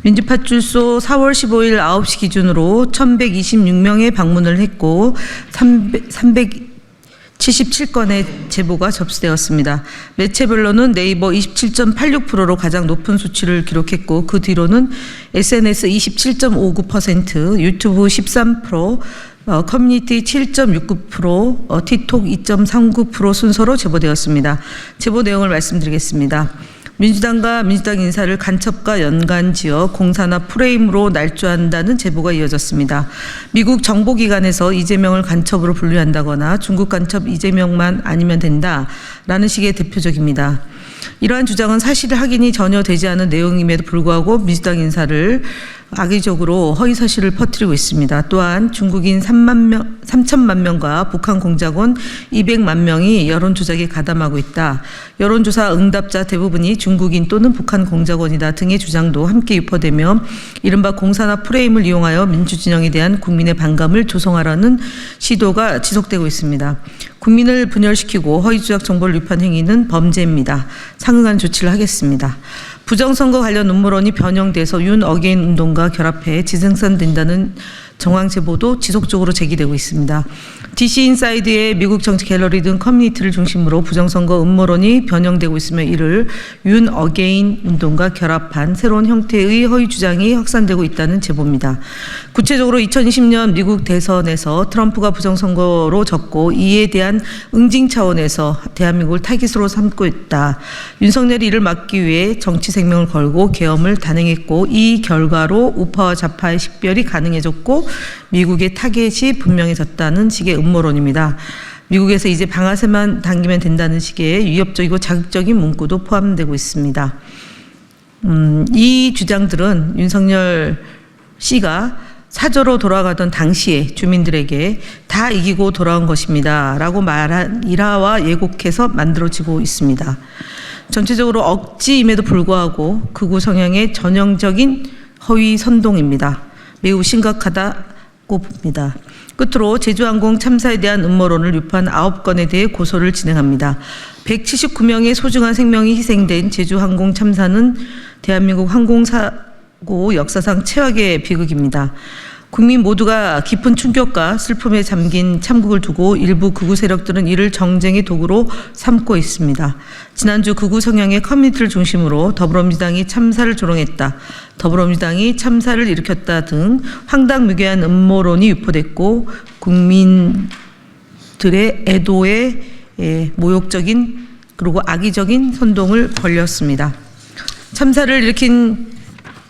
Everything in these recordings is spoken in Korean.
민주파출소 4월 15일 9시 기준으로 1,126명의 방문을 했고 377건의 제보가 접수되었습니다. 매체별로는 네이버 27.86%로 가장 높은 수치를 기록했고 그 뒤로는 SNS 27.59%, 유튜브 13%, 커뮤니티 7.69%, 틱톡 2.39% 순서로 제보되었습니다. 제보 내용을 말씀드리겠습니다. 민주당과 민주당 인사를 간첩과 연관지어 공사나 프레임으로 날조한다는 제보가 이어졌습니다. 미국 정보기관에서 이재명을 간첩으로 분류한다거나 중국 간첩 이재명만 아니면 된다라는 식의 대표적입니다. 이러한 주장은 사실 확인이 전혀 되지 않은 내용임에도 불구하고 민주당 인사를 악의적으로 허위사실을 퍼뜨리고 있습니다. 또한 중국인 3천만 명과 북한 공작원 200만 명이 여론조작에 가담하고 있다. 여론조사 응답자 대부분이 중국인 또는 북한 공작원이다 등의 주장도 함께 유포되며 이른바 공사나 프레임을 이용하여 민주진영에 대한 국민의 반감을 조성하라는 시도가 지속되고 있습니다. 국민을 분열시키고 허위조작 정보를 유포한 행위는 범죄입니다. 상응한 조치를 하겠습니다. 부정선거 관련 음모론이 변형돼서 윤 어게인 운동과 결합해 재생산된다는 정황 제보도 지속적으로 제기되고 있습니다. DC 인사이드의 미국 정치 갤러리 등 커뮤니티를 중심으로 부정선거 음모론이 변형되고 있으며 이를 윤 어게인 운동과 결합한 새로운 형태의 허위 주장이 확산되고 있다는 제보입니다. 구체적으로 2020년 미국 대선에서 트럼프가 부정선거로 졌고 이에 대한 응징 차원에서 대한민국을 타깃으로 삼고 있다. 윤석열이 이를 막기 위해 정치 생명을 걸고 계엄을 단행했고 이 결과로 우파와 좌파의 식별이 가능해졌고 미국의 타겟이 분명해졌다는 식의 음모론입니다. 미국에서 이제 방아쇠만 당기면 된다는 식의 위협적이고 자극적인 문구도 포함되고 있습니다. 이 주장들은 윤석열 씨가 사저로 돌아가던 당시에 주민들에게 다 이기고 돌아온 것입니다 라고 말한 일화와 예곡해서 만들어지고 있습니다. 전체적으로 억지임에도 불구하고 극우 성향의 전형적인 허위 선동입니다. 매우 심각하다고 봅니다. 끝으로 제주항공 참사에 대한 음모론을 유포한 9건에 대해 고소를 진행합니다. 179명의 소중한 생명이 희생된 제주항공 참사는 대한민국 항공사고 역사상 최악의 비극입니다. 국민 모두가 깊은 충격과 슬픔에 잠긴 참국을 두고 일부 극우 세력들은 이를 정쟁의 도구로 삼고 있습니다. 지난주 극우 성향의 커뮤니티를 중심으로 더불어민주당이 참사를 조롱했다, 더불어민주당이 참사를 일으켰다 등 황당무계한 음모론이 유포됐고 국민들의 애도에 모욕적인 그리고 악의적인 선동을 벌였습니다. 참사를 일으킨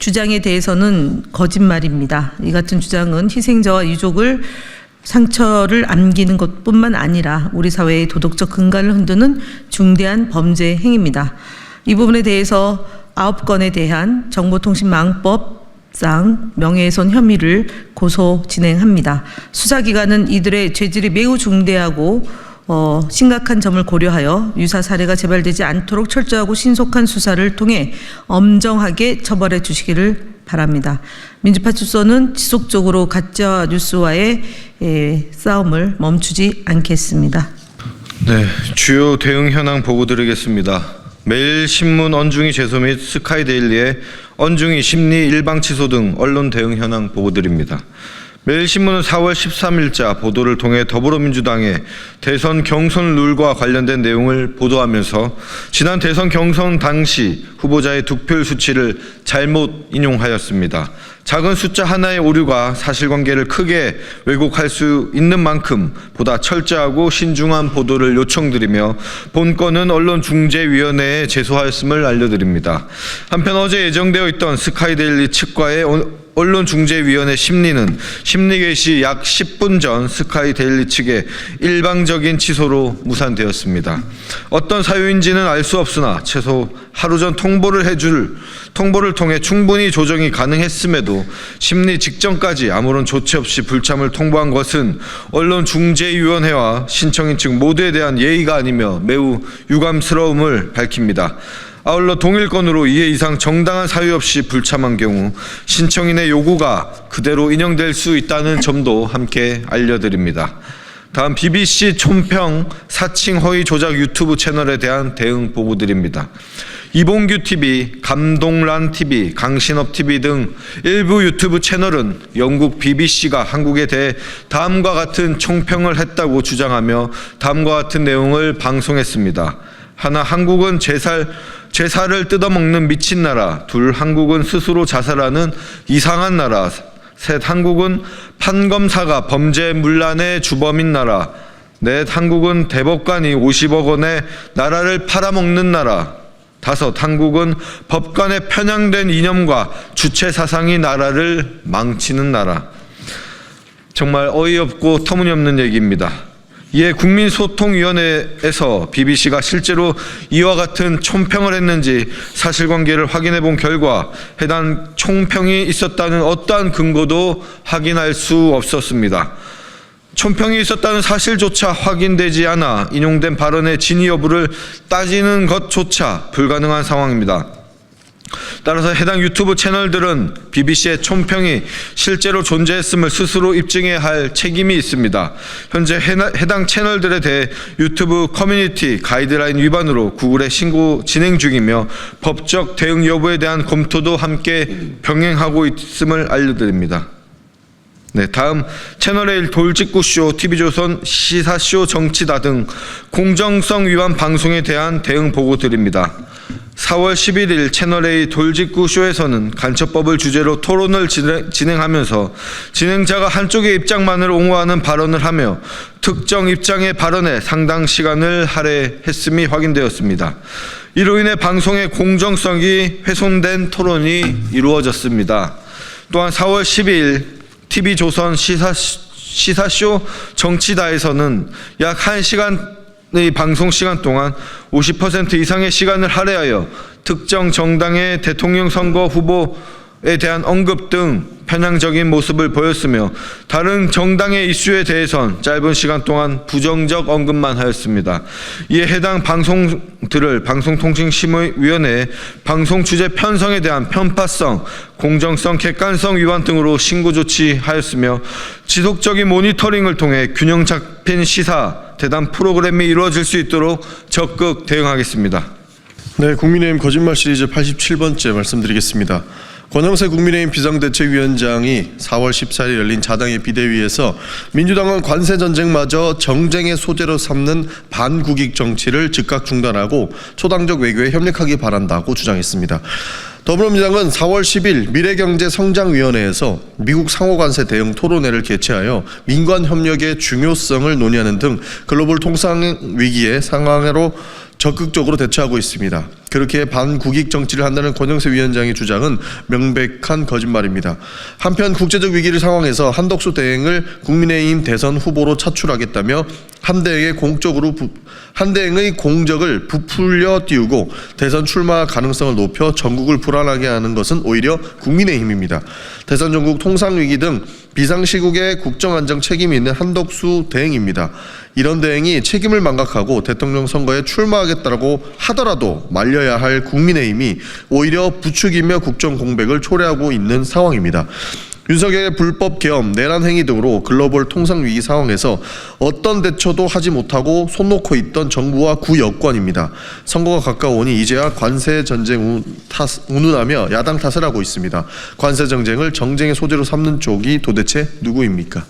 주장에 대해서는 거짓말입니다. 이 같은 주장은 희생자와 유족을 상처를 안기는 것뿐만 아니라 우리 사회의 도덕적 근간을 흔드는 중대한 범죄 행위입니다. 이 부분에 대해서 9건에 대한 정보통신망법상 명예훼손 혐의를 고소 진행합니다. 수사기관은 이들의 죄질이 매우 중대하고 심각한 점을 고려하여 유사 사례가 재발되지 않도록 철저하고 신속한 수사를 통해 엄정하게 처벌해 주시기를 바랍니다. 민주파출소는 지속적으로 가짜 뉴스와의 싸움을 멈추지 않겠습니다. 네, 주요 대응 현황 보고 드리겠습니다. 매일신문 언중이 제소 및 스카이데일리의 언중이 심리 일방 취소 등 언론 대응 현황 보고 드립니다. 매일신문은 4월 13일자 보도를 통해 더불어민주당의 대선 경선 룰과 관련된 내용을 보도하면서 지난 대선 경선 당시 후보자의 득票수치를 잘못 인용하였습니다. 작은 숫자 하나의 오류가 사실관계를 크게 왜곡할 수 있는 만큼 보다 철저하고 신중한 보도를 요청드리며 본건은 언론중재위원회에 제소하였음을 알려드립니다. 한편 어제 예정되어 있던 스카이데일리 측과의 언론중재위원회 심리는 심리 개시 약 10분 전 스카이데일리 측의 일방적인 취소로 무산되었습니다. 어떤 사유인지는 알 수 없으나 최소 하루 전 통보를 통해 충분히 조정이 가능했음에도 심리 직전까지 아무런 조치 없이 불참을 통보한 것은 언론중재위원회와 신청인 측 모두에 대한 예의가 아니며 매우 유감스러움을 밝힙니다. 아울러 동일건으로 2회 이상 정당한 사유 없이 불참한 경우 신청인의 요구가 그대로 인용될 수 있다는 점도 함께 알려드립니다. 다음 BBC 촌평 사칭 허위 조작 유튜브 채널에 대한 대응 보고드립니다. 이봉규 TV, 감동란 TV, 강신업 TV 등 일부 유튜브 채널은 영국 BBC가 한국에 대해 다음과 같은 총평을 했다고 주장하며 다음과 같은 내용을 방송했습니다. 하나, 한국은 제사를 뜯어먹는 미친 나라. 둘, 한국은 스스로 자살하는 이상한 나라. 셋, 한국은 판검사가 범죄 문란의 주범인 나라. 넷, 한국은 대법관이 50억 원에 나라를 팔아먹는 나라. 다섯, 한국은 법관의 편향된 이념과 주체 사상이 나라를 망치는 나라. 정말 어이없고 터무니없는 얘기입니다. 이에 국민소통위원회에서 BBC가 실제로 이와 같은 총평을 했는지 사실관계를 확인해 본 결과 해당 총평이 있었다는 어떠한 근거도 확인할 수 없었습니다. 총평이 있었다는 사실조차 확인되지 않아 인용된 발언의 진위 여부를 따지는 것조차 불가능한 상황입니다. 따라서 해당 유튜브 채널들은 BBC의 총평이 실제로 존재했음을 스스로 입증해야 할 책임이 있습니다. 현재 해당 채널들에 대해 유튜브 커뮤니티 가이드라인 위반으로 구글에 신고 진행 중이며 법적 대응 여부에 대한 검토도 함께 병행하고 있음을 알려드립니다. 네, 다음 채널A 돌직구쇼, TV조선, 시사쇼, 정치다 등 공정성 위반 방송에 대한 대응 보고 드립니다. 4월 11일 채널A 돌직구쇼에서는 간첩법을 주제로 토론을 진행하면서 진행자가 한쪽의 입장만을 옹호하는 발언을 하며 특정 입장의 발언에 상당 시간을 할애했음이 확인되었습니다. 이로 인해 방송의 공정성이 훼손된 토론이 이루어졌습니다. 또한 4월 12일 TV조선 시사쇼 정치다에서는 약 1시간의 방송 시간 동안 50% 이상의 시간을 할애하여 특정 정당의 대통령 선거 후보에 대한 언급 등 편향적인 모습을 보였으며 다른 정당의 이슈에 대해선 짧은 시간 동안 부정적 언급만 하였습니다. 이에 해당 방송들을 방송통신심의위원회에 방송 주제 편성에 대한 편파성, 공정성, 객관성 위반 등으로 신고 조치하였으며 지속적인 모니터링을 통해 균형 잡힌 시사 대담 프로그램이 이루어질 수 있도록 적극 대응하겠습니다. 네, 국민의힘 거짓말 시리즈 87번째 말씀드리겠습니다. 권영세 국민의힘 비상대책위원장이 4월 14일 열린 자당의 비대위에서 민주당은 관세전쟁마저 정쟁의 소재로 삼는 반국익 정치를 즉각 중단하고 초당적 외교에 협력하기 바란다고 주장했습니다. 더불어민주당은 4월 10일 미래경제성장위원회에서 미국 상호관세 대응 토론회를 개최하여 민관 협력의 중요성을 논의하는 등 글로벌 통상 위기의 상황으로 적극적으로 대처하고 있습니다. 그렇게 반국익 정치를 한다는 권영세 위원장의 주장은 명백한 거짓말입니다. 한편 국제적 위기를 상황에서 한덕수 대행을 국민의힘 대선 후보로 차출하겠다며 한대행의 공적을 부풀려 띄우고 대선 출마 가능성을 높여 전국을 불안하게 하는 것은 오히려 국민의힘입니다. 대선 전국 통상위기 등 비상시국의 국정안정 책임이 있는 한덕수 대행입니다. 이런 대행이 책임을 망각하고 대통령 선거에 출마하겠다고 하더라도 말려야 할 국민의힘이 오히려 부추기며 국정 공백을 초래하고 있는 상황입니다. 윤석열의 불법 계엄, 내란 행위 등으로 글로벌 통상 위기 상황에서 어떤 대처도 하지 못하고 손 놓고 있던 정부와 구여권입니다. 선거가 가까우니 이제야 관세 전쟁 운운하며 야당 탓을 하고 있습니다. 관세 정쟁을 정쟁의 소재로 삼는 쪽이 도대체 누구입니까?